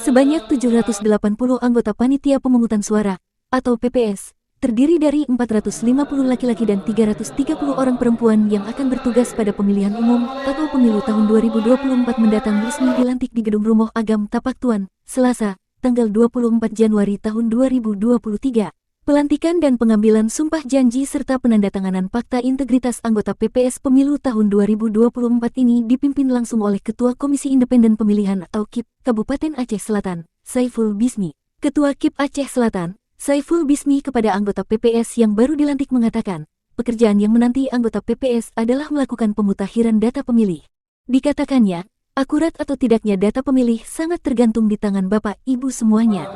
Sebanyak 780 anggota Panitia Pemungutan Suara, atau PPS, terdiri dari 450 laki-laki dan 330 orang perempuan yang akan bertugas pada pemilihan umum atau pemilu tahun 2024 mendatang resmi dilantik di Gedung Rumoh Agam Tapak Tuan, Selasa, tanggal 24 Januari tahun 2023. Pelantikan dan pengambilan sumpah janji serta penandatanganan Fakta Integritas anggota PPS Pemilu tahun 2024 ini dipimpin langsung oleh Ketua Komisi Independen Pemilihan atau KIP Kabupaten Aceh Selatan, Saiful Bismi. Ketua KIP Aceh Selatan, Saiful Bismi kepada anggota PPS yang baru dilantik mengatakan, pekerjaan yang menanti anggota PPS adalah melakukan pemutahiran data pemilih. Dikatakannya, akurat atau tidaknya data pemilih sangat tergantung di tangan Bapak Ibu semuanya.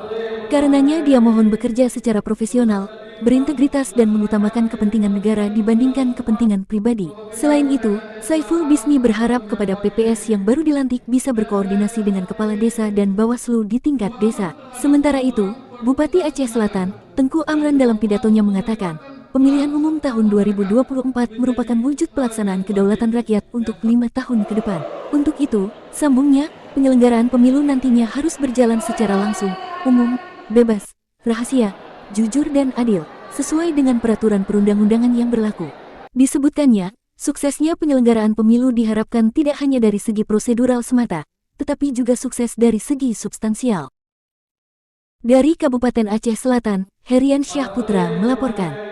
Karenanya dia mohon bekerja secara profesional, berintegritas dan mengutamakan kepentingan negara dibandingkan kepentingan pribadi. Selain itu, Saiful Bismi berharap kepada PPS yang baru dilantik bisa berkoordinasi dengan Kepala Desa dan Bawaslu di tingkat desa. Sementara itu, Bupati Aceh Selatan, Tengku Amran dalam pidatonya mengatakan, pemilihan umum tahun 2024 merupakan wujud pelaksanaan kedaulatan rakyat untuk 5 tahun ke depan. Untuk itu, sambungnya, penyelenggaraan pemilu nantinya harus berjalan secara langsung, umum, bebas, rahasia, jujur dan adil, sesuai dengan peraturan perundang-undangan yang berlaku. Disebutkannya, suksesnya penyelenggaraan pemilu diharapkan tidak hanya dari segi prosedural semata, tetapi juga sukses dari segi substansial. Dari Kabupaten Aceh Selatan, Herian Syah Putra melaporkan.